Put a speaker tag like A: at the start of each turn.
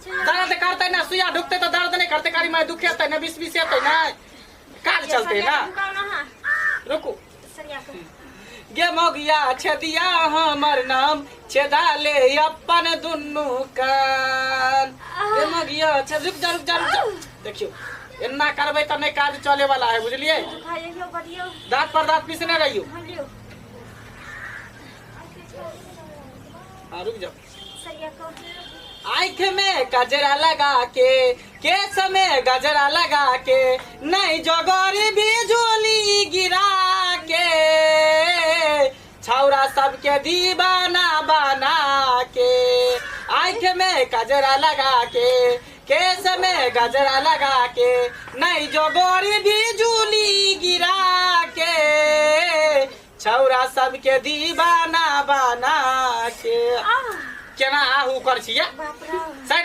A: दर्द करते ना सुइया ढुकते तो दर्द नहीं करते कारी मैं दुखे ना बीस बीस ना काज चलते ना रुको गे मोगिया छदिया हमर नाम छेदा ले अपन दुन्नु कान गे मोगिया छ रुक जा देखियो इतना करबे त नहीं काज चले वाला है बुझलिए दांत पर दांत पीसने रहियो रुक जाओ आँख में गजरा लगा के केस में गजरा लगा के नहीं जोगोरी भी झोली गिरा के छौरा सबके दीवाना बना के आँख में गजरा लगा के केस में गजरा लगा के नहीं जोगोरी भी झूली गिरा के छौरा सबके दीवाना बना के केना आहू कर छियै